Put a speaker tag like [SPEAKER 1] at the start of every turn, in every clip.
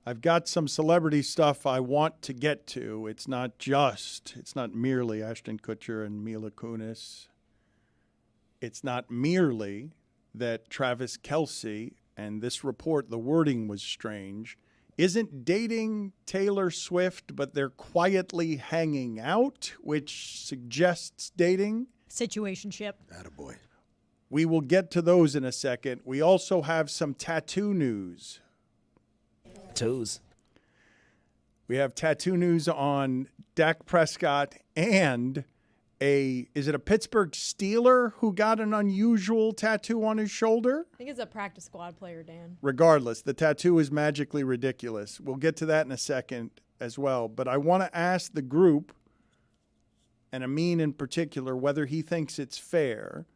[SPEAKER 1] I've got some celebrity stuff I want to get to. It's not merely Ashton Kutcher and Mila Kunis. It's not merely that Travis Kelce, and this report, the wording was strange, isn't dating Taylor Swift, but they're quietly hanging out, which suggests dating.
[SPEAKER 2] Situationship.
[SPEAKER 3] Attaboy.
[SPEAKER 1] We will get to those in a second. We also have some tattoo news.
[SPEAKER 4] Tattoos.
[SPEAKER 1] We have tattoo news on Dak Prescott and is it a Pittsburgh Steeler who got an unusual tattoo on his shoulder?
[SPEAKER 2] I think it's a practice squad player, Dan.
[SPEAKER 1] Regardless, the tattoo is magically ridiculous. We'll get to that in a second as well. But I want to ask the group, and Amin in particular, whether he thinks it's fair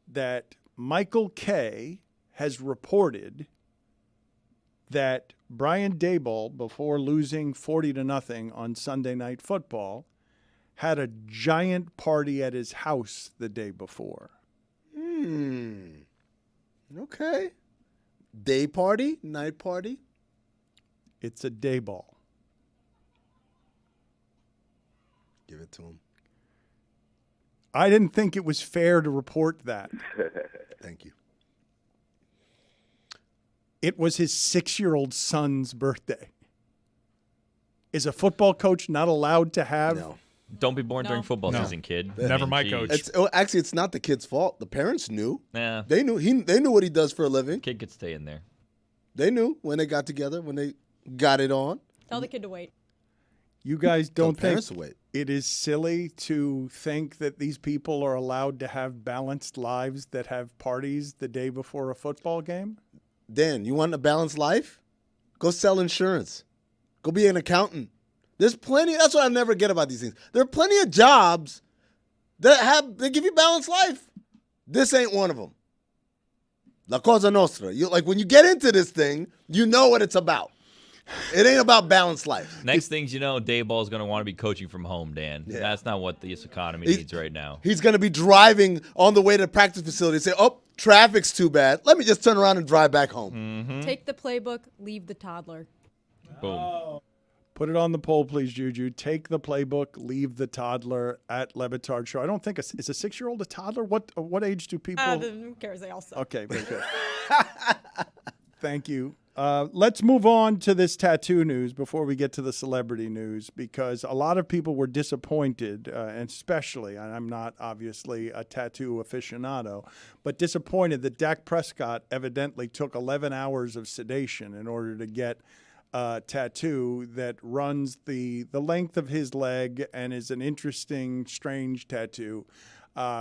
[SPEAKER 1] that Michael Kay has reported that Brian Daboll, before losing 40-0 on Sunday Night Football, had a giant party at his house the day before.
[SPEAKER 3] Okay. Day party? Night party?
[SPEAKER 1] It's a day ball.
[SPEAKER 3] Give it to him.
[SPEAKER 1] I didn't think it was fair to report that.
[SPEAKER 3] Thank you.
[SPEAKER 1] It was his 6-year-old son's birthday. Is a football coach not allowed to have?
[SPEAKER 3] No.
[SPEAKER 5] Don't be born during football season, kid.
[SPEAKER 6] Never my coach.
[SPEAKER 3] Actually, it's not the kid's fault. The parents knew.
[SPEAKER 5] Yeah.
[SPEAKER 3] They knew. They knew what he does for a living.
[SPEAKER 5] Kid could stay in there.
[SPEAKER 3] They knew when they got together, when they got it on.
[SPEAKER 2] Tell the kid to wait.
[SPEAKER 1] You guys don't think
[SPEAKER 3] wait.
[SPEAKER 1] it is silly to think that these people are allowed to have balanced lives that have parties the day before a football game?
[SPEAKER 3] Dan, you want a balanced life? Go sell insurance. Go be an accountant. There's plenty. That's what I never get about these things. There are plenty of jobs that give you balanced life. This ain't one of them. La Cosa Nostra. When you get into this thing, you know what it's about. It ain't about balanced life.
[SPEAKER 5] Next things you know, Daboll is going to want to be coaching from home, Dan.
[SPEAKER 3] Yeah.
[SPEAKER 5] That's not what this economy needs right now.
[SPEAKER 3] He's going to be driving on the way to the practice facility and say, oh, traffic's too bad. Let me just turn around and drive back home.
[SPEAKER 5] Mm-hmm.
[SPEAKER 2] Take the playbook, leave the toddler.
[SPEAKER 5] Boom.
[SPEAKER 1] Put it on the poll, please, Juju. Take the playbook, leave the toddler at Le Batard Show. I don't think is a 6-year-old a toddler? What age do people?
[SPEAKER 2] Who cares? They all suck.
[SPEAKER 1] Okay, very good. Thank you. Let's move on to this tattoo news before we get to the celebrity news, because a lot of people were disappointed, and especially, and I'm not obviously a tattoo aficionado, but disappointed that Dak Prescott evidently took 11 hours of sedation in order to get a tattoo that runs the length of his leg and is an interesting, strange tattoo.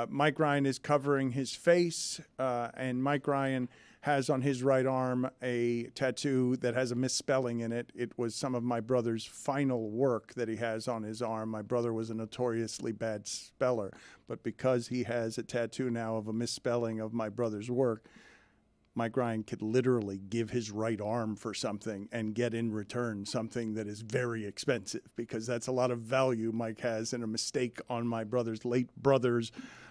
[SPEAKER 1] Mike Ryan is covering his face, and Mike Ryan has on his right arm a tattoo that has a misspelling in it. It was some of my brother's final work that he has on his arm. My brother was a notoriously bad speller, but because he has a tattoo now of a misspelling of my brother's work, Mike Ryan could literally give his right arm for something and get in return something that is very expensive, because that's a lot of value Mike has in a mistake on my late brother's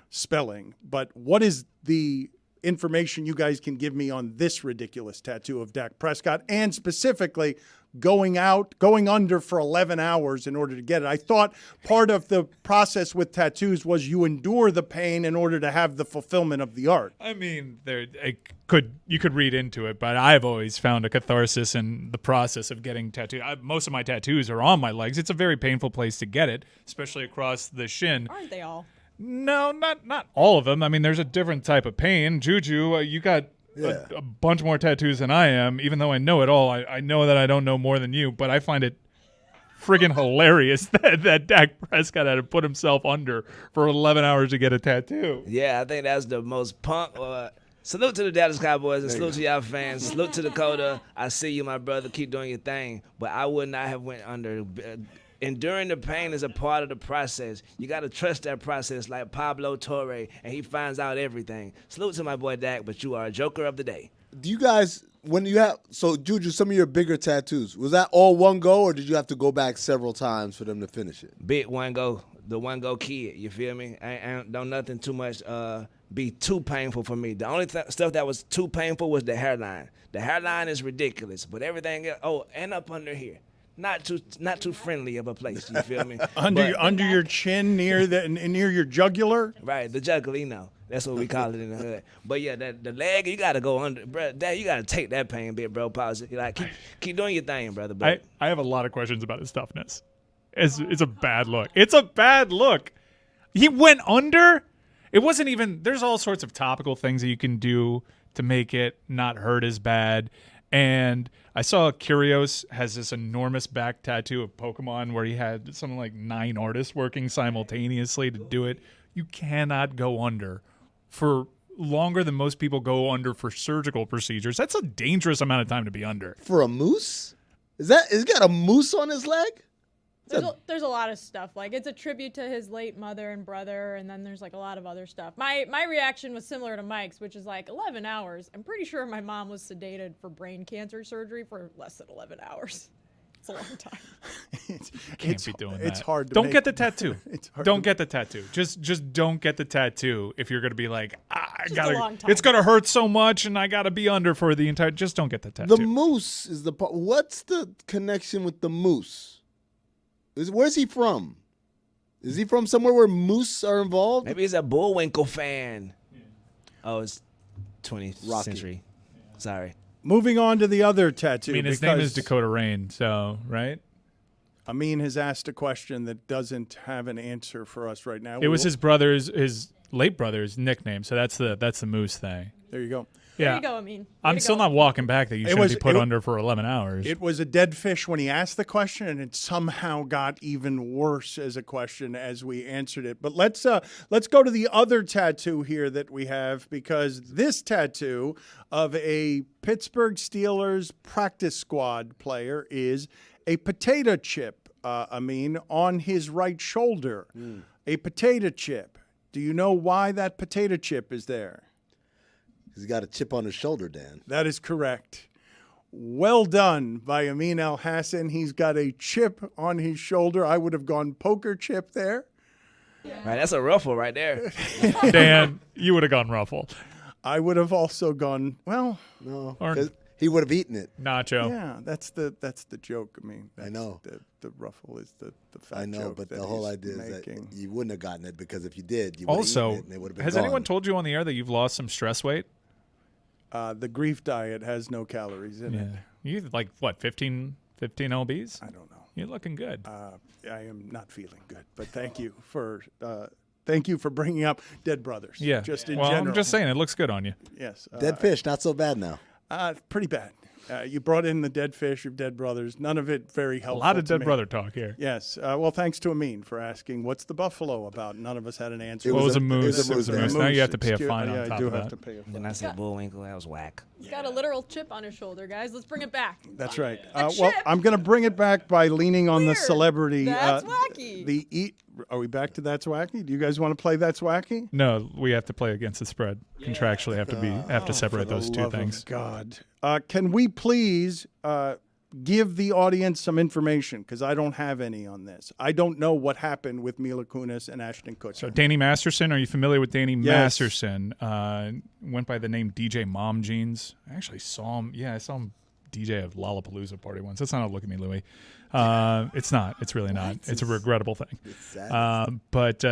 [SPEAKER 1] spelling. But what is the information you guys can give me on this ridiculous tattoo of Dak Prescott, and specifically going under for 11 hours in order to get it? I thought part of the process with tattoos was you endure the pain in order to have the fulfillment of the art.
[SPEAKER 6] I mean, you could read into it, but I've always found a catharsis in the process of getting tattooed. Most of my tattoos are on my legs. It's a very painful place to get it, especially across the shin.
[SPEAKER 2] Aren't they all?
[SPEAKER 6] No, not all of them. I mean, there's a different type of pain. Juju, you got a bunch more tattoos than I am. Even though I know it all, I know that I don't know more than you, but I find it friggin' hilarious that Dak Prescott had to put himself under for 11 hours to get a tattoo.
[SPEAKER 4] Yeah, I think that's the most punk. Salute to the Dallas Cowboys and salute to y'all fans. Salute to Dakota. I see you, my brother. Keep doing your thing. But I would not have went under. Enduring the pain is a part of the process. You got to trust that process like Pablo Torre, and he finds out everything. Salute to my boy Dak, but you are a joker of the day.
[SPEAKER 3] Do you guys, Juju, some of your bigger tattoos, was that all one go, or did you have to go back several times for them to finish it?
[SPEAKER 4] Big one go. the one go kid. You feel me? Don't nothing too much be too painful for me. The only stuff that was too painful was the hairline. The hairline is ridiculous, but everything else, and up under here. Not too friendly of a place. You feel me?
[SPEAKER 1] Under your chin, near your jugular.
[SPEAKER 4] Right, the jugular, you know. That's what we call it in the hood. But yeah, the leg, you gotta go under, bro. Dad, you gotta take that pain bit, bro. Pause it. Like keep doing your thing, brother. But
[SPEAKER 6] I have a lot of questions about his toughness. It's a bad look. It's a bad look. He went under. It wasn't even. There's all sorts of topical things that you can do to make it not hurt as bad. And I saw Kyrgios has this enormous back tattoo of Pokemon where he had something like 9 artists working simultaneously to do it. You cannot go under for longer than most people go under for surgical procedures. That's a dangerous amount of time to be under.
[SPEAKER 3] For a moose? Is he got a moose on his leg?
[SPEAKER 2] There's a lot of stuff. Like, it's a tribute to his late mother and brother, and then there's like a lot of other stuff. My reaction was similar to Mike's, which is like 11 hours. I'm pretty sure my mom was sedated for brain cancer surgery for less than 11 hours. It's a long time.
[SPEAKER 6] Can't be doing that.
[SPEAKER 1] It's hard to
[SPEAKER 6] Don't get the tattoo.
[SPEAKER 1] It's hard
[SPEAKER 6] Don't get the tattoo. Just don't get the tattoo if you're going to be like,
[SPEAKER 2] Just a long time.
[SPEAKER 6] it's going to hurt so much and I got to be under for the entire, just don't get the tattoo.
[SPEAKER 3] The moose is the part. What's the connection with the moose? Where's he from? Is he from somewhere where moose are involved?
[SPEAKER 4] maybe he's a Bullwinkle fan. Oh, it's 20th
[SPEAKER 3] Rocky.
[SPEAKER 4] century. Sorry.
[SPEAKER 1] Moving on to the other tattoo.
[SPEAKER 6] I mean, his name is
[SPEAKER 1] because
[SPEAKER 6] Dakota Rain, so, right?
[SPEAKER 1] Amin has asked a question that doesn't have an answer for us right now.
[SPEAKER 6] It was his late brother's nickname, so that's the moose thing.
[SPEAKER 1] There you go.
[SPEAKER 2] There
[SPEAKER 6] Yeah.
[SPEAKER 2] you go, I mean.
[SPEAKER 6] I'm still not walking back that you shouldn't be put under for 11 hours.
[SPEAKER 1] It was a dead fish when he asked the question, and it somehow got even worse as a question as we answered it. But let's go to the other tattoo here that we have, because this tattoo of a Pittsburgh Steelers practice squad player is a potato chip, on his right shoulder. A potato chip. Do you know why that potato chip is there?
[SPEAKER 3] He's got a chip on his shoulder, Dan.
[SPEAKER 1] That is correct. Well done by Amin Al Hassan. He's got a chip on his shoulder. I would have gone poker chip there.
[SPEAKER 4] Right, that's a ruffle right there.
[SPEAKER 6] Dan, you would have gone ruffle.
[SPEAKER 1] I would have also gone, well,
[SPEAKER 3] No,
[SPEAKER 6] Or-
[SPEAKER 3] 'cause he would have eaten it.
[SPEAKER 6] Nacho.
[SPEAKER 1] yeah, that's the joke. I mean,
[SPEAKER 3] I know.
[SPEAKER 1] The ruffle is the fat
[SPEAKER 3] I know,
[SPEAKER 1] joke
[SPEAKER 3] but
[SPEAKER 1] that
[SPEAKER 3] the whole
[SPEAKER 1] he's
[SPEAKER 3] idea is
[SPEAKER 1] making.
[SPEAKER 3] that you wouldn't have gotten it, because if you did, you would have
[SPEAKER 6] Also,
[SPEAKER 3] eaten it and it would have been
[SPEAKER 6] has
[SPEAKER 3] gone.
[SPEAKER 6] anyone told you on the air that you've lost some stress weight?
[SPEAKER 1] The grief diet has no calories in it.
[SPEAKER 6] You like what, 15 lbs?
[SPEAKER 1] I don't know.
[SPEAKER 6] You're looking good.
[SPEAKER 1] I am not feeling good, but thank you for bringing up Dead Brothers.
[SPEAKER 6] Yeah.
[SPEAKER 1] Just in
[SPEAKER 6] well,
[SPEAKER 1] general.
[SPEAKER 6] I'm just saying, it looks good on you.
[SPEAKER 1] Yes.
[SPEAKER 3] Dead fish, not so bad now.
[SPEAKER 1] Pretty bad. You brought in the dead fish of Dead Brothers. None of it very
[SPEAKER 6] A
[SPEAKER 1] helpful.
[SPEAKER 6] lot of
[SPEAKER 1] to
[SPEAKER 6] dead
[SPEAKER 1] me.
[SPEAKER 6] brother talk here.
[SPEAKER 1] Yes. Well, thanks to Amin for asking, what's the buffalo about? None of us had an answer.
[SPEAKER 6] Well, it was a
[SPEAKER 3] It
[SPEAKER 6] moose.
[SPEAKER 3] was a
[SPEAKER 6] It was a
[SPEAKER 3] moose.
[SPEAKER 6] moose. Now you have to pay a
[SPEAKER 1] Excuse-
[SPEAKER 6] fine
[SPEAKER 1] yeah,
[SPEAKER 6] on top
[SPEAKER 1] I do
[SPEAKER 6] of
[SPEAKER 1] have
[SPEAKER 6] that.
[SPEAKER 1] to pay a fine.
[SPEAKER 4] And I said Bullwinkle, that was whack.
[SPEAKER 2] He's got a literal chip on his shoulder, guys. Let's bring it back.
[SPEAKER 1] That's right.
[SPEAKER 2] A
[SPEAKER 1] Well,
[SPEAKER 2] chip.
[SPEAKER 1] I'm going to bring it back by leaning on the
[SPEAKER 2] Weird.
[SPEAKER 1] celebrity.
[SPEAKER 2] That's wacky.
[SPEAKER 1] Are we back to That's Wacky? Do you guys want to play That's Wacky?
[SPEAKER 6] No, we have to play against the spread. Contractually have to separate
[SPEAKER 1] For the
[SPEAKER 6] those two
[SPEAKER 1] love of
[SPEAKER 6] things.
[SPEAKER 1] God. Can we please give the audience some information? Because I don't have any on this. I don't know what happened with Mila Kunis and Ashton Kutcher.
[SPEAKER 6] So Danny Masterson, are you familiar with Danny
[SPEAKER 1] Yes.
[SPEAKER 6] Masterson? Went by the name DJ Mom Jeans. I actually saw him. Yeah, I saw him DJ at Lollapalooza party once. That's not a look at me, Louie. It's not. It's really not. It's a regrettable thing.
[SPEAKER 3] It's sad.
[SPEAKER 6] But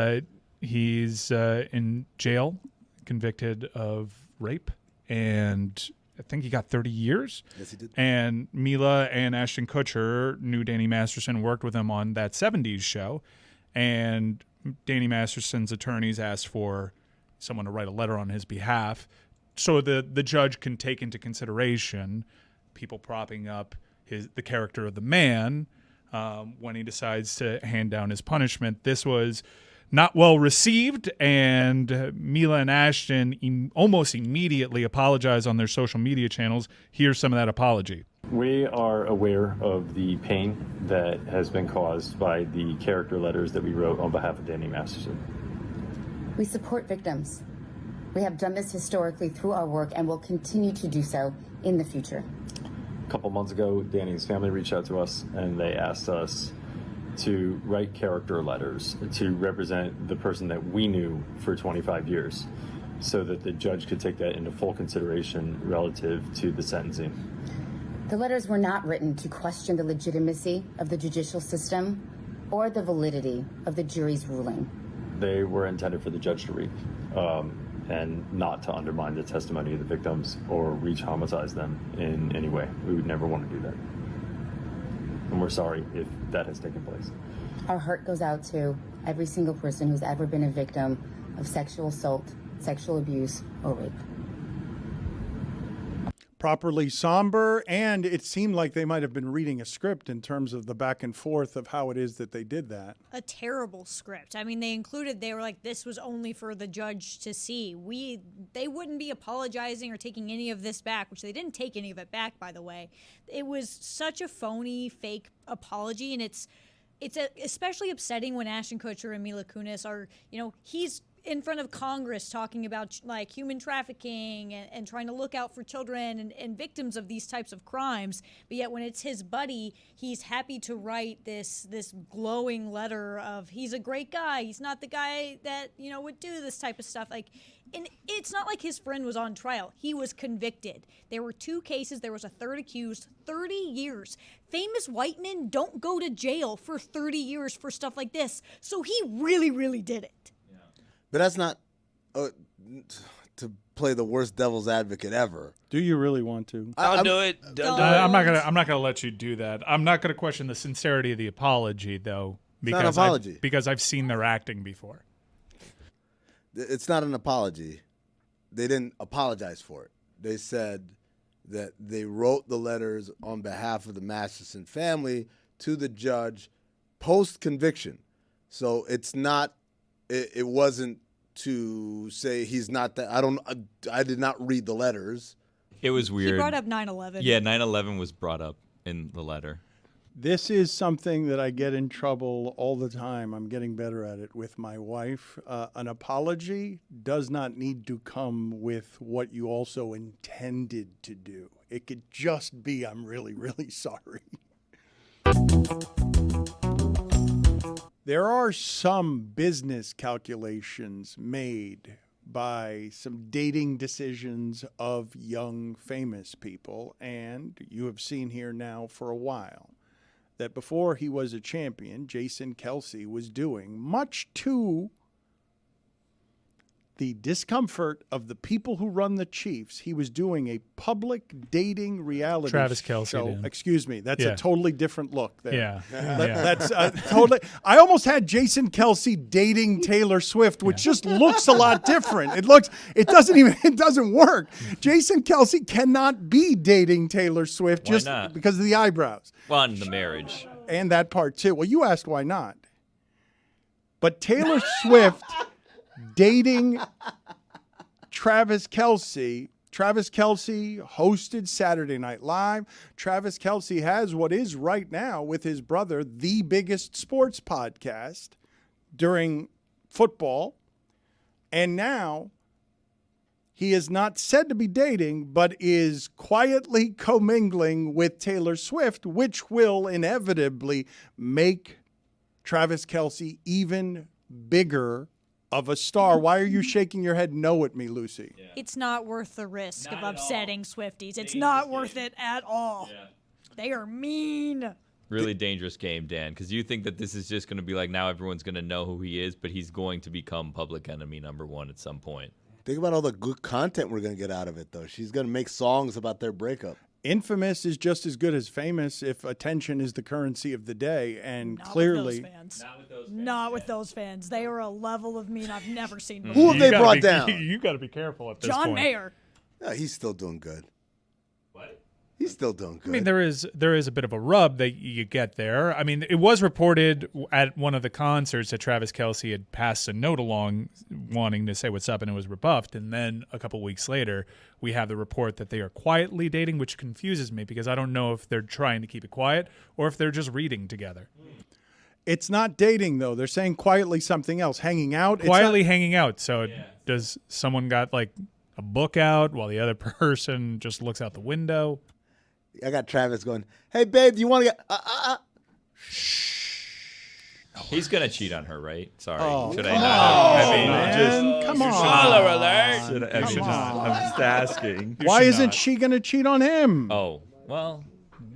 [SPEAKER 6] he's in jail, convicted of rape, and I think he got 30 years.
[SPEAKER 3] Yes, he did.
[SPEAKER 6] And Mila and Ashton Kutcher knew Danny Masterson, worked with him on that 70s show. And Danny Masterson's attorneys asked for someone to write a letter on his behalf so the judge can take into consideration people propping up the character of the man when he decides to hand down his punishment. This was not well received, and Mila and Ashton almost immediately apologized on their social media channels. Here's some of that apology.
[SPEAKER 7] We are aware of the pain that has been caused by the character letters that we wrote on behalf of Danny Masterson.
[SPEAKER 8] We support victims. We have done this historically through our work and will continue to do so in the future.
[SPEAKER 7] A couple months ago, Danny's family reached out to us and they asked us to write character letters to represent the person that we knew for 25 years so that the judge could take that into full consideration relative to the sentencing.
[SPEAKER 8] The letters were not written to question the legitimacy of the judicial system or the validity of the jury's ruling.
[SPEAKER 7] They were intended for the judge to read and not to undermine the testimony of the victims or re-traumatize them in any way. We would never want to do that. And we're sorry if that has taken place.
[SPEAKER 8] Our heart goes out to every single person who's ever been a victim of sexual assault, sexual abuse, or rape.
[SPEAKER 1] Properly somber, and it seemed like they might have been reading a script in terms of the back and forth of how it is that they did that.
[SPEAKER 9] A terrible script. I mean, they were like, this was only for the judge to see. They wouldn't be apologizing or taking any of this back, which they didn't take any of it back, by the way. It was such a phony, fake apology, and it's especially upsetting when Ashton Kutcher and Mila Kunis are, he's in front of Congress talking about like human trafficking and trying to look out for children and victims of these types of crimes. But yet when it's his buddy, he's happy to write this glowing letter of he's a great guy. He's not the guy that, would do this type of stuff. Like, and it's not like his friend was on trial. He was convicted. There were 2 cases. There was a third accused. 30 years. Famous white men don't go to jail for 30 years for stuff like this. So he really, really did it.
[SPEAKER 3] But that's not to play the worst devil's advocate ever.
[SPEAKER 1] Do you really want to?
[SPEAKER 4] Don't do it. Don't do it.
[SPEAKER 6] I'm not gonna let you do that. I'm not gonna question the sincerity of the apology, though,
[SPEAKER 3] It's not an apology.
[SPEAKER 6] because I've seen their acting before.
[SPEAKER 3] It's not an apology. They didn't apologize for it. They said that they wrote the letters on behalf of the Masterson family to the judge post-conviction. So it's not. It wasn't to say he's not that. I did not read the letters.
[SPEAKER 5] It was weird.
[SPEAKER 9] He brought up 9/11.
[SPEAKER 5] Yeah, 9/11 was brought up in the letter.
[SPEAKER 1] This is something that I get in trouble all the time. I'm getting better at it with my wife. An apology does not need to come with what you also intended to do. It could just be, I'm really, really sorry. There are some business calculations made by some dating decisions of young famous people, and you have seen here now for a while that before he was a champion, Jason Kelce was doing, much to the discomfort of the people who run the Chiefs, he was doing a public dating reality
[SPEAKER 6] Travis Kelce
[SPEAKER 1] show.
[SPEAKER 6] did.
[SPEAKER 1] Excuse me, that's a totally different look there.
[SPEAKER 6] Yeah.
[SPEAKER 1] That's totally. I almost had Jason Kelce dating Taylor Swift, which just looks a lot different. It doesn't work. Jason Kelce cannot be dating Taylor Swift
[SPEAKER 5] Why
[SPEAKER 1] just
[SPEAKER 5] not?
[SPEAKER 1] because of the eyebrows.
[SPEAKER 5] Well, and the marriage.
[SPEAKER 1] And that part too. Well, you asked why not. But Taylor Swift dating Travis Kelce. Travis Kelce hosted Saturday Night Live. Travis Kelce has what is right now with his brother the biggest sports podcast during football. And now he is not said to be dating, but is quietly commingling with Taylor Swift, which will inevitably make Travis Kelce even bigger of a star. Why are you shaking your head no at me, Lucy?
[SPEAKER 9] Yeah. It's not worth the risk of upsetting Swifties. It's not worth it at all. Yeah. They are mean.
[SPEAKER 5] Really dangerous game, Dan, because you think that this is just going to be like now everyone's going to know who he is, but he's going to become public enemy #1 at some point.
[SPEAKER 3] Think about all the good content we're going to get out of it, though. She's going to make songs about their breakup.
[SPEAKER 1] Infamous is just as good as famous if attention is the currency of the day, and
[SPEAKER 9] Not
[SPEAKER 1] clearly...
[SPEAKER 9] with those fans. Not with those fans. They are a level of mean I've never seen before.
[SPEAKER 3] Who have they brought down?
[SPEAKER 6] You got to be careful at this point.
[SPEAKER 9] John Mayer.
[SPEAKER 3] Yeah, he's still doing good.
[SPEAKER 5] What?
[SPEAKER 3] He's still doing good.
[SPEAKER 6] I mean, there is a bit of a rub that you get there. I mean, it was reported at one of the concerts that Travis Kelce had passed a note along wanting to say what's up, and it was rebuffed. And then a couple weeks later, we have the report that they are quietly dating, which confuses me because I don't know if they're trying to keep it quiet or if they're just reading together.
[SPEAKER 1] It's not dating, though. They're saying quietly something else. Hanging out.
[SPEAKER 6] Quietly hanging out. So does someone got like a book out while the other person just looks out the window?
[SPEAKER 3] I got Travis going, hey, babe, do you want to get...
[SPEAKER 5] He's gonna cheat on her, right? Sorry. Should I
[SPEAKER 1] come
[SPEAKER 5] not?
[SPEAKER 1] on,
[SPEAKER 5] I mean,
[SPEAKER 1] man. Come on.
[SPEAKER 4] Spoiler alert.
[SPEAKER 5] should I should
[SPEAKER 1] Come
[SPEAKER 5] not.
[SPEAKER 1] on.
[SPEAKER 5] I'm just asking.
[SPEAKER 1] Why
[SPEAKER 6] should
[SPEAKER 1] isn't
[SPEAKER 6] not.
[SPEAKER 1] she going to cheat on him?
[SPEAKER 5] Oh, well,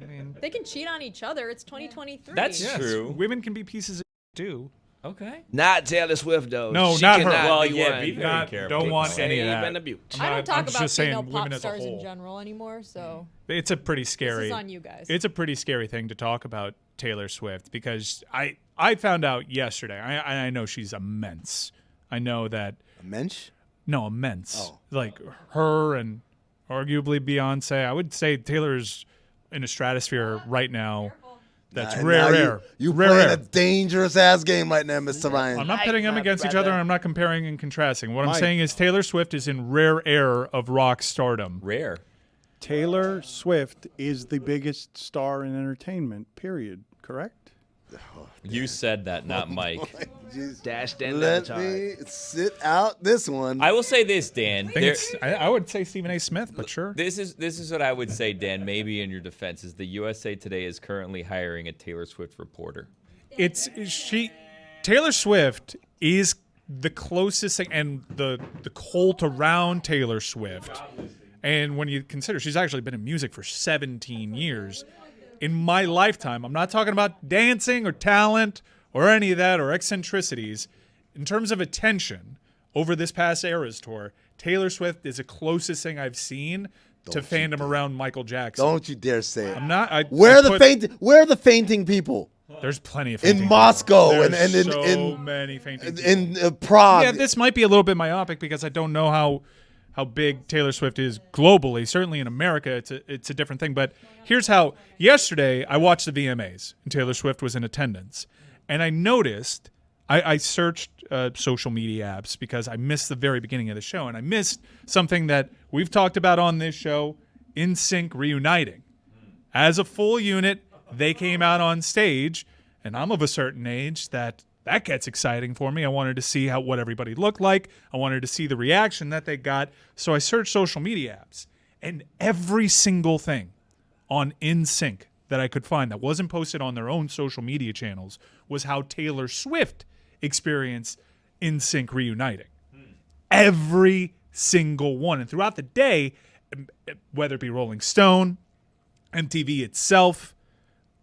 [SPEAKER 5] I mean,
[SPEAKER 2] They can cheat on each other. It's 2023.
[SPEAKER 5] that's
[SPEAKER 6] yes,
[SPEAKER 5] true.
[SPEAKER 6] women can be pieces of too.
[SPEAKER 5] Okay.
[SPEAKER 4] Not Taylor Swift though.
[SPEAKER 6] No,
[SPEAKER 4] she
[SPEAKER 6] not her.
[SPEAKER 4] cannot
[SPEAKER 5] Well,
[SPEAKER 4] be
[SPEAKER 5] yeah,
[SPEAKER 4] one.
[SPEAKER 5] be very
[SPEAKER 6] Not,
[SPEAKER 5] careful.
[SPEAKER 6] don't want any of
[SPEAKER 4] Save
[SPEAKER 6] that.
[SPEAKER 4] and abuse.
[SPEAKER 2] I don't
[SPEAKER 6] I'm
[SPEAKER 2] talk
[SPEAKER 6] just
[SPEAKER 2] about
[SPEAKER 6] saying
[SPEAKER 2] female pop
[SPEAKER 6] women as a
[SPEAKER 2] stars in
[SPEAKER 6] whole.
[SPEAKER 2] general anymore, so
[SPEAKER 6] It's a pretty scary.
[SPEAKER 2] this is on you guys.
[SPEAKER 6] It's a pretty scary thing to talk about Taylor Swift because I found out yesterday. I know she's immense. I know that.
[SPEAKER 3] Mensch?
[SPEAKER 6] No, immense.
[SPEAKER 3] Oh.
[SPEAKER 6] Like her and arguably Beyonce. I would say Taylor's in a stratosphere right now. That's
[SPEAKER 3] Nah,
[SPEAKER 6] rare
[SPEAKER 3] now
[SPEAKER 6] air.
[SPEAKER 3] You
[SPEAKER 6] rare
[SPEAKER 3] playing
[SPEAKER 6] air.
[SPEAKER 3] a dangerous ass game right now, Mr. Ryan.
[SPEAKER 6] I'm not pitting them
[SPEAKER 4] my
[SPEAKER 6] against each
[SPEAKER 4] brother.
[SPEAKER 6] other. I'm not comparing and contrasting. What I'm
[SPEAKER 1] Mike.
[SPEAKER 6] saying is Taylor Swift is in rare air of rock stardom.
[SPEAKER 5] Rare.
[SPEAKER 1] Taylor Swift is the biggest star in entertainment, period. Correct?
[SPEAKER 5] You said that, not Mike.
[SPEAKER 3] Jeez.
[SPEAKER 4] Dash Dan Le
[SPEAKER 3] Let
[SPEAKER 4] Batard.
[SPEAKER 3] me sit out this one.
[SPEAKER 5] I will say this, Dan.
[SPEAKER 6] I think it's, I would say Stephen A. Smith, but sure.
[SPEAKER 5] This is what I would say, Dan. Maybe in your defense, is the USA Today is currently hiring a Taylor Swift reporter.
[SPEAKER 6] Taylor Swift is the closest thing, and the cult around Taylor Swift. And when you consider she's actually been in music for 17 years, in my lifetime, I'm not talking about dancing or talent or any of that or eccentricities. In terms of attention over this past Eras tour, Taylor Swift is the closest thing I've seen to fandom around Michael Jackson.
[SPEAKER 3] Don't you dare say it.
[SPEAKER 6] I'm not.
[SPEAKER 3] Where are the fainting people?
[SPEAKER 6] There's plenty of fainting
[SPEAKER 3] In Moscow
[SPEAKER 6] people.
[SPEAKER 3] and
[SPEAKER 6] There's
[SPEAKER 3] in
[SPEAKER 6] so many fainting people.
[SPEAKER 3] in Prague.
[SPEAKER 6] Yeah, this might be a little bit myopic because I don't know how big Taylor Swift is globally. Certainly in America, it's a different thing. But here's how. Yesterday, I watched the VMAs, and Taylor Swift was in attendance. And I noticed, I searched social media apps because I missed the very beginning of the show, and I missed something that we've talked about on this show, NSYNC reuniting. As a full unit, they came out on stage, and I'm of a certain age that gets exciting for me. I wanted to see what everybody looked like. I wanted to see the reaction that they got. So I searched social media apps, and every single thing on NSYNC that I could find that wasn't posted on their own social media channels was how Taylor Swift experienced NSYNC reuniting. Every single one. And throughout the day, whether it be Rolling Stone, MTV itself,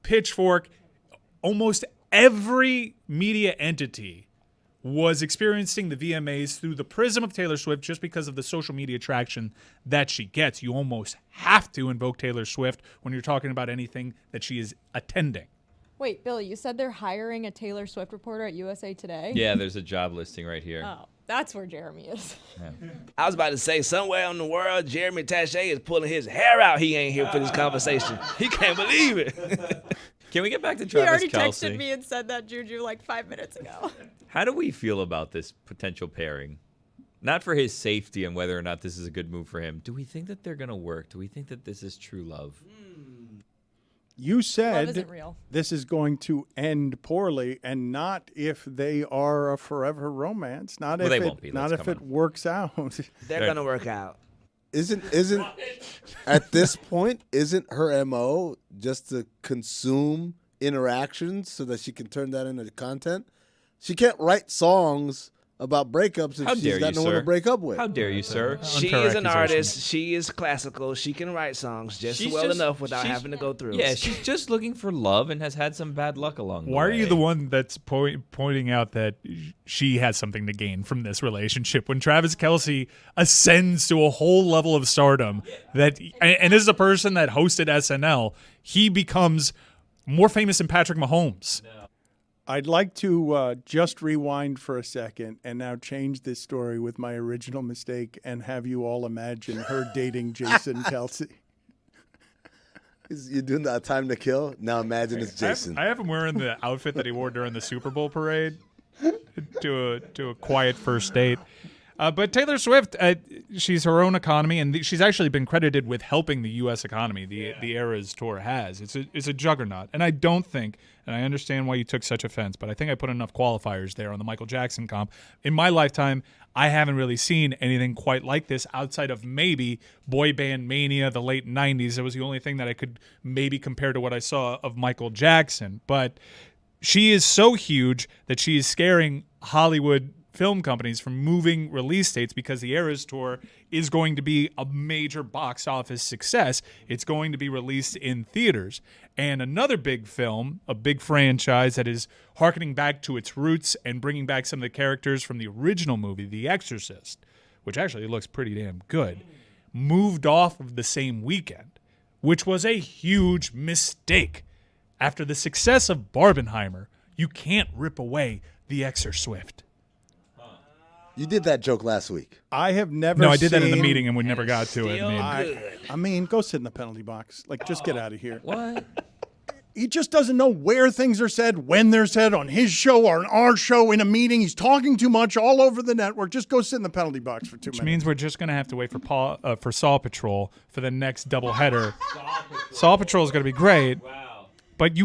[SPEAKER 6] Pitchfork, almost every media entity was experiencing the VMAs through the prism of Taylor Swift just because of the social media traction that she gets. You almost have to invoke Taylor Swift when you're talking about anything that she is attending.
[SPEAKER 2] Wait, Billy, you said they're hiring a Taylor Swift reporter at USA Today?
[SPEAKER 5] Yeah, there's a job listing right here.
[SPEAKER 2] Oh, that's where Jeremy is.
[SPEAKER 4] I was about to say, somewhere in the world, Jeremy Taché is pulling his hair out. He ain't here for this conversation. He can't believe it.
[SPEAKER 5] Can we get back to
[SPEAKER 2] He
[SPEAKER 5] Travis
[SPEAKER 2] already
[SPEAKER 5] Kelce?
[SPEAKER 2] texted me and said that, Juju, like 5 minutes ago.
[SPEAKER 5] How do we feel about this potential pairing? Not for his safety and whether or not this is a good move for him. Do we think that they're going to work? Do we think that this is true love?
[SPEAKER 1] You
[SPEAKER 2] Love
[SPEAKER 1] said
[SPEAKER 2] isn't real.
[SPEAKER 1] this is going to end poorly, and not if they are a forever romance. Not
[SPEAKER 5] Well,
[SPEAKER 1] if
[SPEAKER 5] they won't be.
[SPEAKER 1] not
[SPEAKER 5] Let's
[SPEAKER 1] if
[SPEAKER 5] come
[SPEAKER 1] it
[SPEAKER 5] on.
[SPEAKER 1] works out.
[SPEAKER 4] They're going to work out.
[SPEAKER 3] Isn't at this point, isn't her MO just to consume interactions so that she can turn that into content? She can't write songs about breakups if
[SPEAKER 5] How
[SPEAKER 3] she's
[SPEAKER 5] dare
[SPEAKER 3] got
[SPEAKER 5] you,
[SPEAKER 3] no one
[SPEAKER 5] sir?
[SPEAKER 3] to break up with.
[SPEAKER 5] How dare you, sir?
[SPEAKER 4] She
[SPEAKER 6] Unfair
[SPEAKER 4] is an
[SPEAKER 6] accusation.
[SPEAKER 4] artist. She is classical. She can write songs just
[SPEAKER 5] She's
[SPEAKER 4] well
[SPEAKER 5] just-
[SPEAKER 4] enough without
[SPEAKER 5] she's-
[SPEAKER 4] having to go through.
[SPEAKER 5] Yeah, she's just looking for love and has had some bad luck along the way.
[SPEAKER 6] Why are you the one that's pointing out that she has something to gain from this relationship when Travis Kelce ascends to a whole level of stardom that, and this is a person that hosted SNL, he becomes more famous than Patrick Mahomes.
[SPEAKER 1] I'd like to just rewind for a second and now change this story with my original mistake and have you all imagine her dating Jason Kelce.
[SPEAKER 3] You're doing that Time to Kill? Now imagine it's Jason.
[SPEAKER 6] I have him wearing the outfit that he wore during the Super Bowl parade to a quiet first date. But Taylor Swift, she's her own economy, and she's actually been credited with helping the U.S. economy. The Eras tour has. It's a juggernaut, and I don't think, and I understand why you took such offense, but I think I put enough qualifiers there on the Michael Jackson comp. In my lifetime, I haven't really seen anything quite like this outside of maybe Boy Band Mania, the late 90s. It was the only thing that I could maybe compare to what I saw of Michael Jackson, but she is so huge that she is scaring Hollywood film companies from moving release dates because the Eras Tour is going to be a major box office success. It's going to be released in theaters. And another big film, a big franchise that is hearkening back to its roots and bringing back some of the characters from the original movie, The Exorcist, which actually looks pretty damn good, moved off of the same weekend, which was a huge mistake. After the success of Barbenheimer, you can't rip away The Exorcist.
[SPEAKER 3] You did that joke last week.
[SPEAKER 1] I have never
[SPEAKER 6] No, I did that in the
[SPEAKER 1] seen-
[SPEAKER 6] meeting and we never got to it.
[SPEAKER 1] I mean, go sit in the penalty box. Like, just get out of here.
[SPEAKER 5] What?
[SPEAKER 1] He just doesn't know where things are said, when they're said, on his show or on our show, in a meeting. He's talking too much all over the network. Just go sit in the penalty box for 2 minutes.
[SPEAKER 6] Which means we're just going to have to wait for Saw Patrol for the next doubleheader. Saw Patrol is going to be great. Wow. But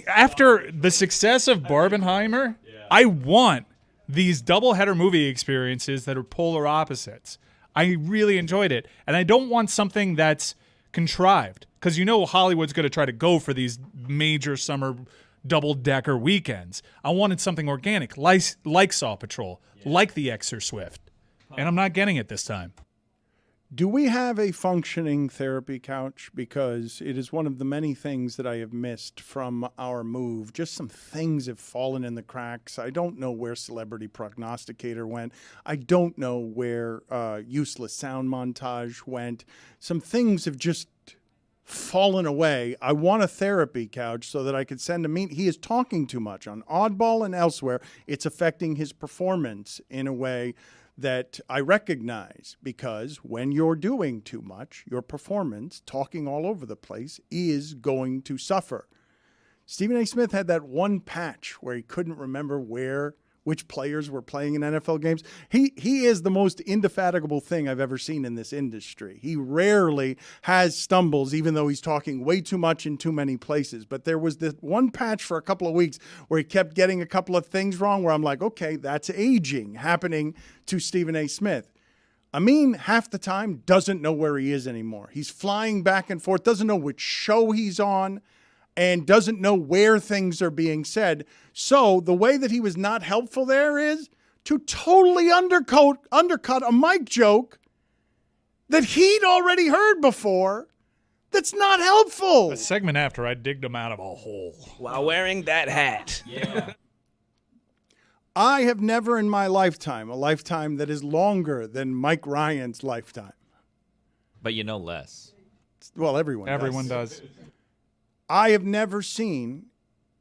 [SPEAKER 6] after the success of Barbenheimer, I want these doubleheader movie experiences that are polar opposites. I really enjoyed it. And I don't want something that's contrived. Because Hollywood's going to try to go for these major summer double-decker weekends. I wanted something organic, like Saw Patrol, like The Exorcist. And I'm not getting it this time.
[SPEAKER 1] Do we have a functioning therapy couch? Because it is one of the many things that I have missed from our move. Just some things have fallen in the cracks. I don't know where Celebrity Prognosticator went. I don't know where Useless Sound Montage went. Some things have just fallen away. I want a therapy couch so that I could send him. He is talking too much on Oddball and elsewhere. It's affecting his performance in a way that I recognize, because when you're doing too much, your performance, talking all over the place, is going to suffer. Stephen A. Smith had that one patch where he couldn't remember which players were playing in NFL games. He is the most indefatigable thing I've ever seen in this industry. He rarely has stumbles, even though he's talking way too much in too many places. But there was this one patch for a couple of weeks where he kept getting a couple of things wrong, where I'm like, okay, that's aging happening to Stephen A. Smith. Amin, half the time, doesn't know where he is anymore. He's flying back and forth, doesn't know which show he's on, and doesn't know where things are being said. So the way that he was not helpful there is to totally undercut a mic joke that he'd already heard before. That's not helpful.
[SPEAKER 6] The segment after, I digged him out of a hole.
[SPEAKER 4] While wearing that hat.
[SPEAKER 5] Yeah.
[SPEAKER 1] I have never in my lifetime, a lifetime that is longer than Mike Ryan's lifetime.
[SPEAKER 5] But less.
[SPEAKER 1] Well, everyone
[SPEAKER 6] does.
[SPEAKER 1] I have never seen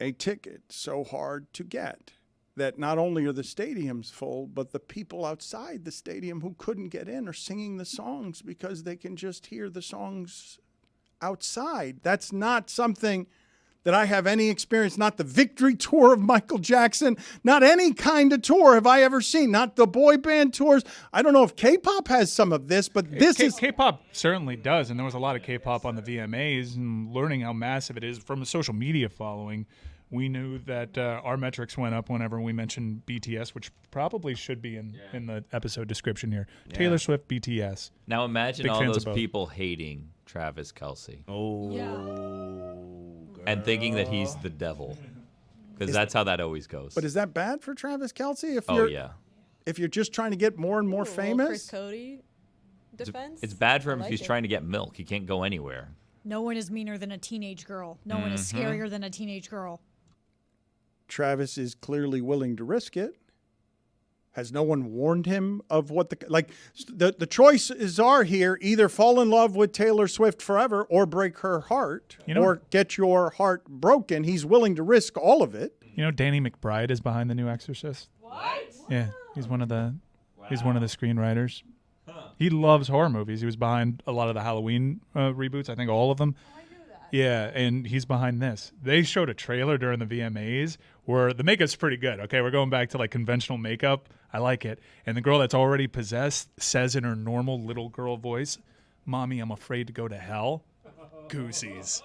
[SPEAKER 1] a ticket so hard to get that not only are the stadiums full, but the people outside the stadium who couldn't get in are singing the songs because they can just hear the songs outside. That's not something that I have any experience, not the victory tour of Michael Jackson, not any kind of tour have I ever seen, not the boy band tours. I don't know if K-pop has some of this, but
[SPEAKER 6] K-pop certainly does, and there was a lot of K-pop on the VMAs, and learning how massive it is from a social media following. We knew that our metrics went up whenever we mentioned BTS, which probably should be in the episode description here. Yeah. Taylor Swift, BTS.
[SPEAKER 5] Now imagine
[SPEAKER 6] Big
[SPEAKER 5] all
[SPEAKER 6] fans
[SPEAKER 5] those
[SPEAKER 6] of both.
[SPEAKER 5] people hating Travis Kelce.
[SPEAKER 4] Oh.
[SPEAKER 2] Yeah.
[SPEAKER 5] And thinking that he's the devil. Because that's how that always goes.
[SPEAKER 1] But is that bad for Travis Kelce? If you're just trying to get more and more famous?
[SPEAKER 2] Chris Cody defense?
[SPEAKER 5] It's bad for him
[SPEAKER 2] I
[SPEAKER 5] if he's
[SPEAKER 2] like it.
[SPEAKER 5] trying to get milk. He can't go anywhere.
[SPEAKER 9] No one is meaner than a teenage girl. No one is scarier than a teenage girl.
[SPEAKER 1] Travis is clearly willing to risk it. Has no one warned him of what the choices are here? Either fall in love with Taylor Swift forever or break her heart or get your heart broken. He's willing to risk all of it.
[SPEAKER 6] Danny McBride is behind the new Exorcist.
[SPEAKER 2] What?
[SPEAKER 6] Yeah, he's one of the screenwriters. Huh. He loves horror movies. He was behind a lot of the Halloween reboots. I think all of them. Yeah, and he's behind this. They showed a trailer during the VMAs where the makeup's pretty good. Okay, we're going back to conventional makeup. I like it. And the girl that's already possessed says in her normal little girl voice, "Mommy, I'm afraid to go to hell." Goosies.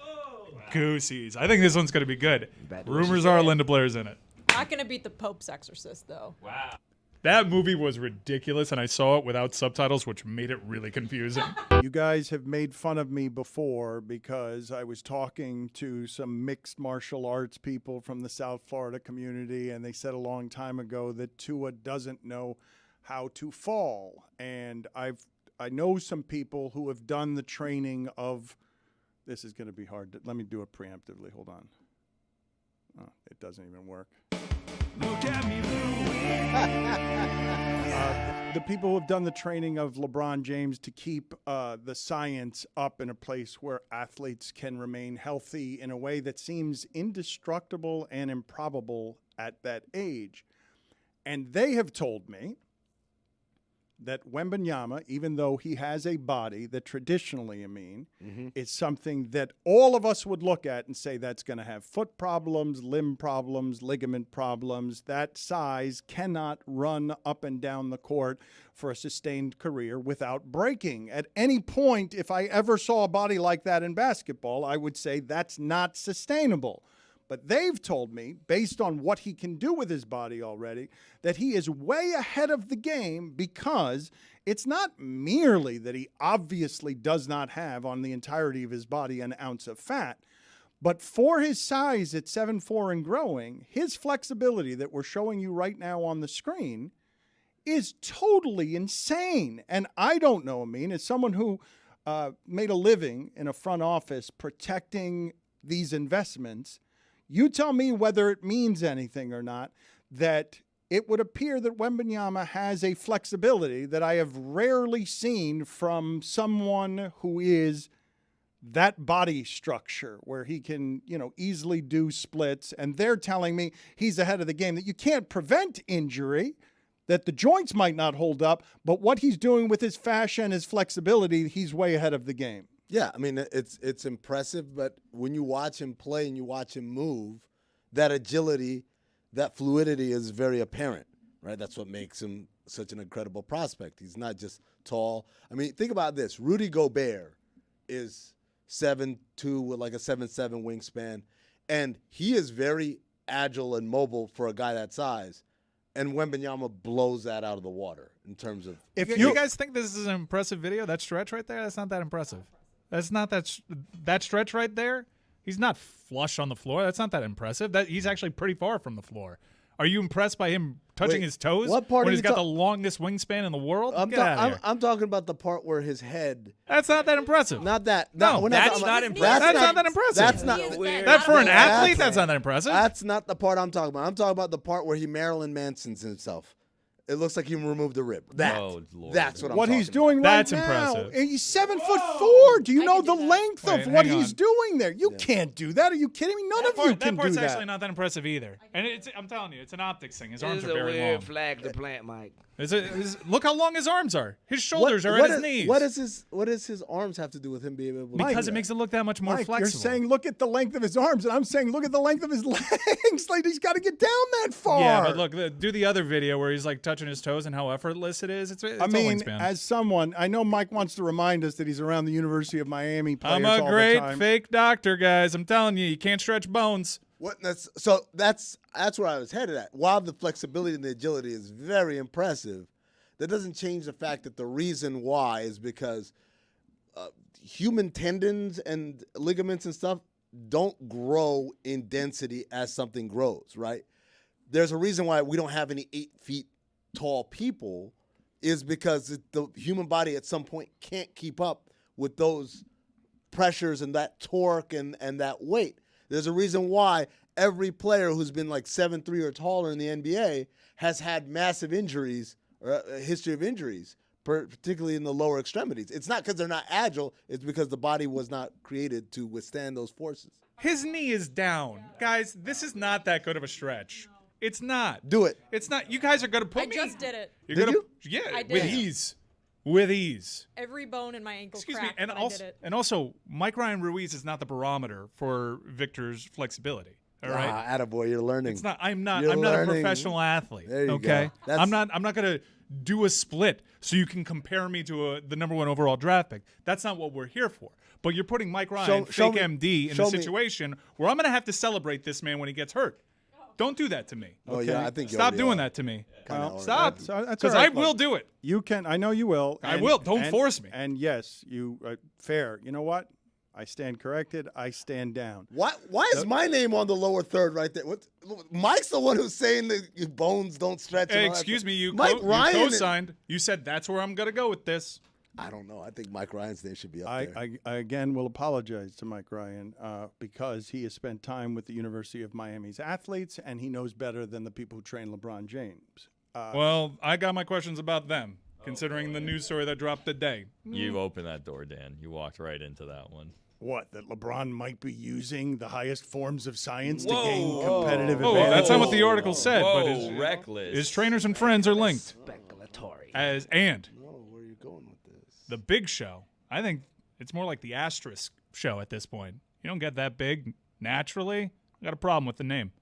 [SPEAKER 6] Goosies. I think this one's going to be good. Rumors are Linda Blair's in it.
[SPEAKER 2] Not going to beat the Pope's Exorcist, though.
[SPEAKER 6] Wow. That movie was ridiculous, and I saw it without subtitles, which made it really confusing.
[SPEAKER 1] You guys have made fun of me before because I was talking to some mixed martial arts people from the South Florida community, and they said a long time ago that Tua doesn't know how to fall. And I know some people who have done the training of, this is going to be hard. Let me do it preemptively. Hold on. Oh, it doesn't even work. Look at me, the people who have done the training of LeBron James to keep the science up in a place where athletes can remain healthy in a way that seems indestructible and improbable at that age. And they have told me that Wembanyama, even though he has a body that traditionally, is something that all of us would look at and say that's going to have foot problems, limb problems, ligament problems. That size cannot run up and down the court for a sustained career without breaking. At any point, if I ever saw a body like that in basketball, I would say that's not sustainable. But they've told me, based on what he can do with his body already, that he is way ahead of the game because it's not merely that he obviously does not have on the entirety of his body an ounce of fat, but for his size at 7'4" and growing, his flexibility that we're showing you right now on the screen is totally insane. And I don't know, as someone who made a living in a front office protecting these investments, you tell me whether it means anything or not, that it would appear that Wembanyama has a flexibility that I have rarely seen from someone who is that body structure where he can, easily do splits. And they're telling me he's ahead of the game, that you can't prevent injury, that the joints might not hold up, but what he's doing with his fascia and his flexibility, he's way ahead of the game.
[SPEAKER 3] Yeah, it's impressive, but when you watch him play and you watch him move, that agility, that fluidity is very apparent, right? That's what makes him such an incredible prospect. He's not just tall. Think about this. Rudy Gobert is 7'2" with like a 7'7" wingspan, and he is very agile and mobile for a guy that size. And Wembanyama blows that out of the water in terms of.
[SPEAKER 6] If you guys think this is an impressive video, that stretch right there, that's not that impressive. That's not that stretch right there. He's not flush on the floor. That's not that impressive. He's actually pretty far from the floor. Are you impressed by him touching his toes?
[SPEAKER 3] What part
[SPEAKER 6] when
[SPEAKER 3] are
[SPEAKER 6] he's
[SPEAKER 3] you
[SPEAKER 6] got the longest wingspan in the world? Get out of here.
[SPEAKER 3] I'm talking about the part where his head.
[SPEAKER 6] That's not that impressive.
[SPEAKER 3] Not that.
[SPEAKER 6] No,
[SPEAKER 3] we're
[SPEAKER 4] that's
[SPEAKER 3] talking
[SPEAKER 4] not
[SPEAKER 3] about-
[SPEAKER 4] impressive.
[SPEAKER 6] That's not that impressive.
[SPEAKER 3] That's not.
[SPEAKER 6] That for an athlete, that's not that impressive.
[SPEAKER 3] That's not the part I'm talking about. I'm talking about the part where he Marilyn Mansons himself. It looks like he removed the rib.
[SPEAKER 5] Oh, Lord.
[SPEAKER 3] That's what I'm
[SPEAKER 1] What
[SPEAKER 3] talking
[SPEAKER 1] he's doing
[SPEAKER 3] about.
[SPEAKER 1] right
[SPEAKER 6] That's
[SPEAKER 1] now.
[SPEAKER 6] impressive.
[SPEAKER 1] He's 7'4". Do you know the length
[SPEAKER 6] Wait,
[SPEAKER 1] of what
[SPEAKER 6] hang
[SPEAKER 1] he's
[SPEAKER 6] on.
[SPEAKER 1] doing there? You can't do that. Are you kidding me? None of you can
[SPEAKER 6] That
[SPEAKER 1] do
[SPEAKER 6] part's
[SPEAKER 1] that.
[SPEAKER 6] actually not that impressive either. And I'm telling you, it's an optics thing. His arms
[SPEAKER 4] It's
[SPEAKER 6] are
[SPEAKER 4] a
[SPEAKER 6] very
[SPEAKER 4] weird
[SPEAKER 6] long.
[SPEAKER 4] flag to plant, Mike.
[SPEAKER 6] Look how long his arms are. His shoulders are at his knees.
[SPEAKER 3] What does his arms have to do with him being able to
[SPEAKER 6] because
[SPEAKER 3] do
[SPEAKER 6] it
[SPEAKER 3] that?
[SPEAKER 6] makes it look that much more
[SPEAKER 1] Mike,
[SPEAKER 6] flexible.
[SPEAKER 1] you're saying look at the length of his arms, and I'm saying look at the length of his legs. Like he's got to get down that far.
[SPEAKER 6] Yeah, but look, do the other video where he's like touching his toes and how effortless it is. It's all wingspan.
[SPEAKER 1] as someone, I know Mike wants to remind us that he's around the University of Miami players
[SPEAKER 6] I'm
[SPEAKER 1] all
[SPEAKER 6] a
[SPEAKER 1] the
[SPEAKER 6] great
[SPEAKER 1] time.
[SPEAKER 6] fake doctor, guys. I'm telling you can't stretch bones.
[SPEAKER 3] That's where I was headed at. While the flexibility and the agility is very impressive, that doesn't change the fact that the reason why is because human tendons and ligaments and stuff don't grow in density as something grows, right? There's a reason why we don't have any 8 feet tall people is because the human body at some point can't keep up with those pressures and that torque and that weight. There's a reason why every player who's been like 7'3" or taller in the NBA has had massive injuries or a history of injuries, particularly in the lower extremities. It's not because they're not agile. It's because the body was not created to withstand those forces.
[SPEAKER 6] His knee is down. Guys, this is not that good of a stretch. It's not.
[SPEAKER 3] Do it.
[SPEAKER 6] It's not. You guys are going to put
[SPEAKER 2] I
[SPEAKER 6] me.
[SPEAKER 2] just did it.
[SPEAKER 6] You're
[SPEAKER 3] Did
[SPEAKER 6] gonna,
[SPEAKER 3] you?
[SPEAKER 6] Yeah,
[SPEAKER 2] I did.
[SPEAKER 6] with ease. With ease.
[SPEAKER 2] Every bone in my ankle
[SPEAKER 6] Excuse me,
[SPEAKER 2] cracked,
[SPEAKER 6] and
[SPEAKER 2] but
[SPEAKER 6] also,
[SPEAKER 2] I did it.
[SPEAKER 6] and also, Mike Ryan Ruiz is not the barometer for Victor's flexibility. All right,
[SPEAKER 3] Attaboy, you're learning.
[SPEAKER 6] it's not. I'm not.
[SPEAKER 3] You're
[SPEAKER 6] I'm not a
[SPEAKER 3] learning.
[SPEAKER 6] professional athlete.
[SPEAKER 3] There you
[SPEAKER 6] okay,
[SPEAKER 3] go. That's-
[SPEAKER 6] I'm not gonna do a split so you can compare me to the number 1 overall draft pick. That's not what we're here for. But you're putting Mike Ryan,
[SPEAKER 3] Show
[SPEAKER 6] fake
[SPEAKER 3] me-
[SPEAKER 6] MD, in
[SPEAKER 3] show
[SPEAKER 6] a
[SPEAKER 3] me.
[SPEAKER 6] situation where I'm gonna have to celebrate this man when he gets hurt. Don't do that to me.
[SPEAKER 3] Oh yeah, I think you
[SPEAKER 6] Stop
[SPEAKER 3] already
[SPEAKER 6] doing
[SPEAKER 3] are.
[SPEAKER 6] that to me.
[SPEAKER 3] Kinda
[SPEAKER 6] Stop.
[SPEAKER 3] already.
[SPEAKER 1] That's
[SPEAKER 6] Because
[SPEAKER 1] all right.
[SPEAKER 6] I will
[SPEAKER 1] Look,
[SPEAKER 6] do it.
[SPEAKER 1] You can. I know you will.
[SPEAKER 6] I will. Don't force me.
[SPEAKER 1] And yes, you fair. You know what? I stand corrected. I stand down.
[SPEAKER 3] Why is my name on the lower third right there? Mike's the one who's saying that your bones don't stretch.
[SPEAKER 6] Hey,
[SPEAKER 3] and all that
[SPEAKER 6] excuse
[SPEAKER 3] stuff.
[SPEAKER 6] me. You
[SPEAKER 3] Mike Ryan.
[SPEAKER 6] co-signed. You said that's where I'm going to go with this.
[SPEAKER 3] I don't know. I think Mike Ryan's name should be up there.
[SPEAKER 1] I again will apologize to Mike Ryan because he has spent time with the University of Miami's athletes, and he knows better than the people who train LeBron James.
[SPEAKER 6] Well, I got my questions about them, considering the news story that dropped today.
[SPEAKER 5] You opened that door, Dan. You walked right into that one.
[SPEAKER 1] What, that LeBron might be using the highest forms of science to gain competitive
[SPEAKER 6] Oh,
[SPEAKER 1] advantage?
[SPEAKER 6] that's not what the article said, but
[SPEAKER 5] reckless.
[SPEAKER 6] his trainers and friends are linked.
[SPEAKER 4] Speculatory.
[SPEAKER 6] And
[SPEAKER 3] No, where are you going with this?
[SPEAKER 6] the big show, I think it's more like the asterisk show at this point. You don't get that big naturally. I got a problem with the name.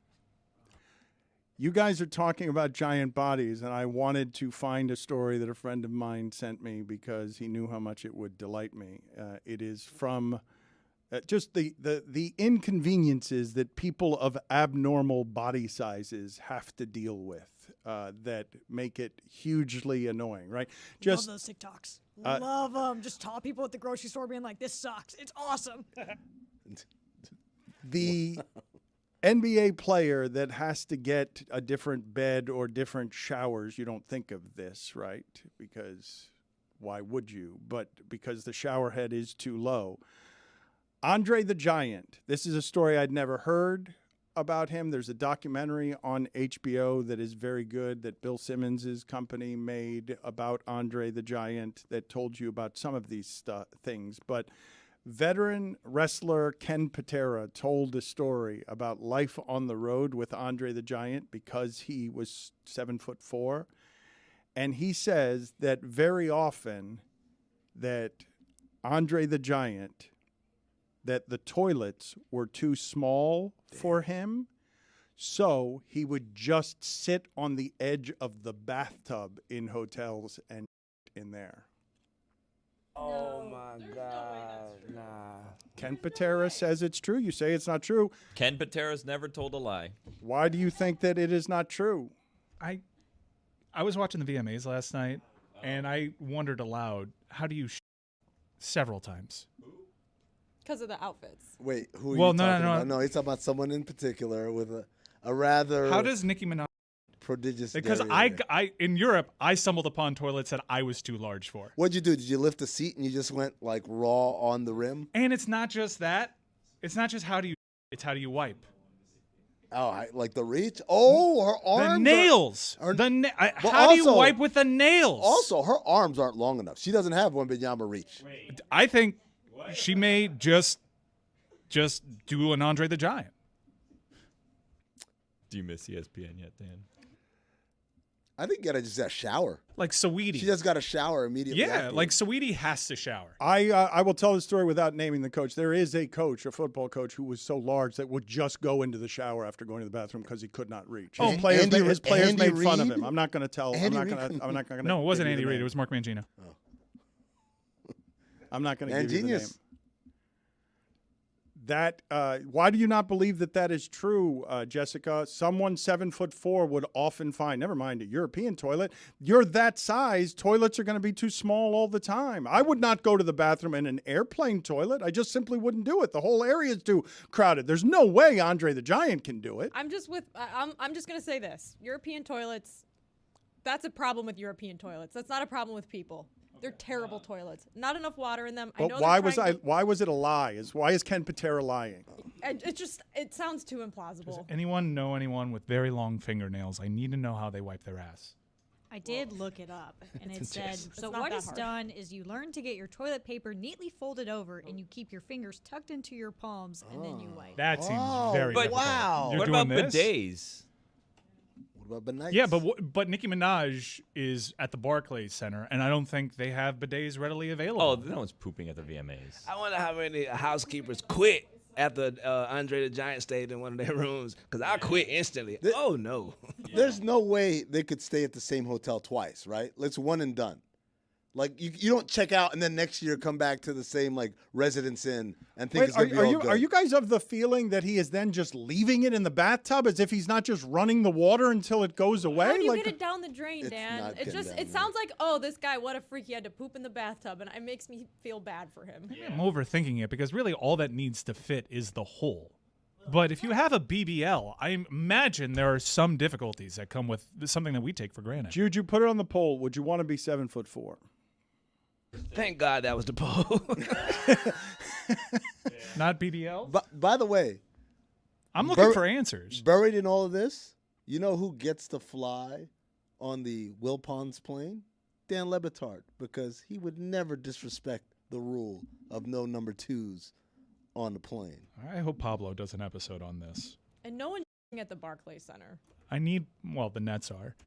[SPEAKER 1] You guys are talking about giant bodies, and I wanted to find a story that a friend of mine sent me because he knew how much it would delight me. It is from just the inconveniences that people of abnormal body sizes have to deal with that make it hugely annoying, right? Just
[SPEAKER 9] Love those TikToks. Love them. Just tall people at the grocery store being like, this sucks. It's awesome.
[SPEAKER 1] the NBA player that has to get a different bed or different showers, you don't think of this, right? Because why would you? But because the shower head is too low. Andre the Giant. This is a story I'd never heard about him. There's a documentary on HBO that is very good that Bill Simmons' company made about Andre the Giant that told you about some of these things. But veteran wrestler Ken Patera told a story about life on the road with Andre the Giant because he was 7'4", and he says that very often that Andre the Giant, that the toilets were too small for him, so he would just sit on the edge of the bathtub in hotels and in there.
[SPEAKER 4] Oh my God, nah.
[SPEAKER 1] Ken Patera says it's true. You say it's not true.
[SPEAKER 5] Ken Patera's never told a lie.
[SPEAKER 1] Why do you think that it is not true?
[SPEAKER 6] I was watching the VMAs last night, and I wondered aloud, how do you several times?
[SPEAKER 2] Because of the outfits.
[SPEAKER 3] Wait, who are
[SPEAKER 6] Well,
[SPEAKER 3] you
[SPEAKER 6] no,
[SPEAKER 3] talking
[SPEAKER 6] no,
[SPEAKER 3] about? No, he's talking about someone in particular with a rather
[SPEAKER 6] How does Nicki Minaj?
[SPEAKER 3] prodigious
[SPEAKER 6] Because
[SPEAKER 3] derriere.
[SPEAKER 6] I in Europe, I stumbled upon toilets that I was too large for.
[SPEAKER 3] What'd you do? Did you lift a seat and you just went like raw on the rim?
[SPEAKER 6] And it's not just that. It's not just how do you. It's how do you wipe.
[SPEAKER 3] Oh, like the reach? Oh, her arms.
[SPEAKER 6] The nails.
[SPEAKER 3] are-
[SPEAKER 6] How
[SPEAKER 3] Well,
[SPEAKER 6] do you
[SPEAKER 3] also-
[SPEAKER 6] wipe with the nails?
[SPEAKER 3] Also, her arms aren't long enough. She doesn't have Wembanyama reach.
[SPEAKER 6] I think she may just do an Andre the Giant.
[SPEAKER 5] Do you miss ESPN yet, Dan?
[SPEAKER 3] I think you gotta just shower.
[SPEAKER 6] Like Saweetie.
[SPEAKER 3] She just got to shower immediately.
[SPEAKER 6] Yeah,
[SPEAKER 3] afterwards.
[SPEAKER 6] like Saweetie has to shower.
[SPEAKER 1] I will tell the story without naming the coach. There is a coach, a football coach, who was so large that would just go into the shower after going to the bathroom because he could not reach. His players,
[SPEAKER 3] Andy-
[SPEAKER 1] his players
[SPEAKER 3] Andy
[SPEAKER 1] made fun of
[SPEAKER 3] Reid?
[SPEAKER 1] him. I'm not going to tell. I'm
[SPEAKER 3] Andy
[SPEAKER 1] not
[SPEAKER 3] Reid
[SPEAKER 1] going to. I'm not going to.
[SPEAKER 6] No, it wasn't Andy Reid. It was Mark Mangino.
[SPEAKER 1] I'm not going to
[SPEAKER 3] Man,
[SPEAKER 1] give you the name.
[SPEAKER 3] genius.
[SPEAKER 1] That why do you not believe that that is true, Jessica? Someone 7'4" would often find. Never mind a European toilet. You're that size. Toilets are going to be too small all the time. I would not go to the bathroom in an airplane toilet. I just simply wouldn't do it. The whole area is too crowded. There's no way Andre the Giant can do it.
[SPEAKER 2] I'm just gonna say this: European toilets. That's a problem with European toilets. That's not a problem with people. They're terrible toilets. Not enough water in them. I
[SPEAKER 1] But
[SPEAKER 2] know
[SPEAKER 1] why
[SPEAKER 2] they're
[SPEAKER 1] was
[SPEAKER 2] trying to-
[SPEAKER 1] why was it a lie? Why is Ken Patera lying?
[SPEAKER 2] It sounds too implausible.
[SPEAKER 6] Anyone know anyone with very long fingernails? I need to know how they wipe their ass.
[SPEAKER 9] I did look it up, and it said, so
[SPEAKER 2] not
[SPEAKER 9] what
[SPEAKER 2] that
[SPEAKER 9] is
[SPEAKER 2] hard.
[SPEAKER 9] done is you learn to get your toilet paper neatly folded over, and you keep your fingers tucked into your palms, and then you wipe.
[SPEAKER 6] That seems
[SPEAKER 3] Oh,
[SPEAKER 6] very
[SPEAKER 3] but
[SPEAKER 6] difficult.
[SPEAKER 3] wow.
[SPEAKER 6] You're
[SPEAKER 5] What
[SPEAKER 6] doing
[SPEAKER 5] about
[SPEAKER 6] this?
[SPEAKER 5] bidets?
[SPEAKER 3] What about benites?
[SPEAKER 6] Yeah, but Nicki Minaj is at the Barclays Center, and I don't think they have bidets readily available.
[SPEAKER 5] Oh, no one's pooping at the VMAs.
[SPEAKER 4] I wonder how many housekeepers quit after Andre the Giant stayed in one of their rooms, because I quit instantly. Oh, no.
[SPEAKER 3] There's no way they could stay at the same hotel twice, right? It's one and done. Like you don't check out and then next year come back to the same like Residence Inn and think it's gonna be all good.
[SPEAKER 1] Are you guys of the feeling that he is then just leaving it in the bathtub as if he's not just running the water until it goes away?
[SPEAKER 2] How do you get it down the drain,
[SPEAKER 3] It's
[SPEAKER 2] Dan?
[SPEAKER 3] not
[SPEAKER 2] It
[SPEAKER 3] getting
[SPEAKER 2] just
[SPEAKER 3] down
[SPEAKER 2] it sounds like, oh, this guy, what a freak, he had to poop in the bathtub, and it makes me feel bad for him.
[SPEAKER 6] I'm overthinking it because really all that needs to fit is the hole. But if you have a BBL, I imagine there are some difficulties that come with something that we take for granted.
[SPEAKER 1] Juju, put it on the poll. Would you want to be 7'4"?
[SPEAKER 4] Thank God that was the poll.
[SPEAKER 6] Not BBL?
[SPEAKER 3] But by the way,
[SPEAKER 6] I'm looking for answers.
[SPEAKER 3] Buried in all of this, you know who gets to fly on the Wilpons plane? Dan Le Batard, because he would never disrespect the rule of no number 2s on the plane.
[SPEAKER 6] I hope Pablo does an episode on this.
[SPEAKER 2] And no one at the Barclays Center.
[SPEAKER 6] The Nets are.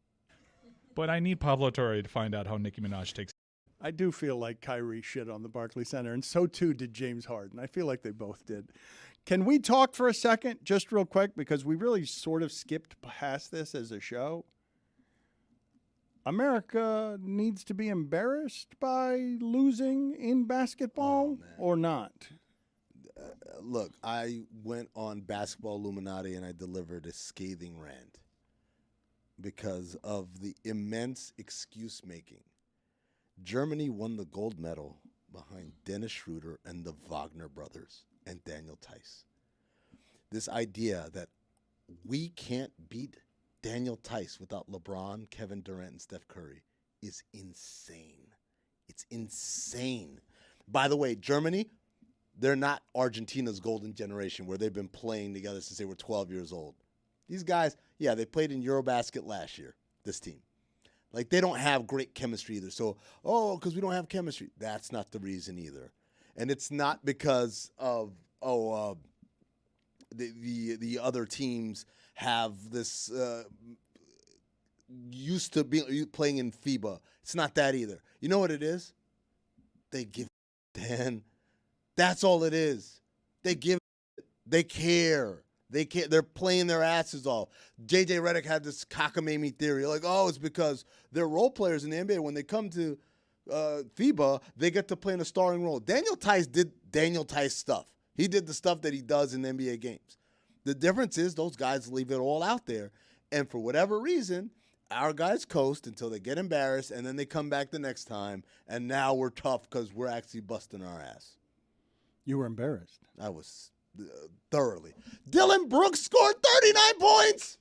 [SPEAKER 6] But I need Pablo Torre to find out how Nicki Minaj takes.
[SPEAKER 1] I do feel like Kyrie shit on the Barclays Center, and so too did James Harden. I feel like they both did. Can we talk for a second, just real quick, because we really sort of skipped past this as a show? America needs to be embarrassed by losing in basketball or not?
[SPEAKER 3] Look, I went on Basketball Illuminati and I delivered a scathing rant because of the immense excuse making. Germany won the gold medal behind Dennis Schroeder and the Wagner brothers and Daniel Tice. This idea that we can't beat Daniel Tice without LeBron, Kevin Durant, and Steph Curry is insane. It's insane. By the way, Germany, they're not Argentina's golden generation where they've been playing together since they were 12 years old. These guys, yeah, they played in Eurobasket last year, this team. Like, they don't have great chemistry either. So, because we don't have chemistry. That's not the reason either. And it's not because of, the other teams have this used to be playing in FIBA. It's not that either. You know what it is? They give Dan. That's all it is. They give. They care. They care. They're playing their asses off. JJ Redick had this cockamamie theory, like, it's because they're role players in the NBA. When they come to FIBA, they get to play in a starring role. Daniel Tice did Daniel Tice stuff. He did the stuff that he does in NBA games. The difference is those guys leave it all out there, and for whatever reason, our guys coast until they get embarrassed, and then they come back the next time, and now we're tough because we're actually busting our ass.
[SPEAKER 1] You were embarrassed.
[SPEAKER 3] I was thoroughly. Dylan Brooks scored 39 points.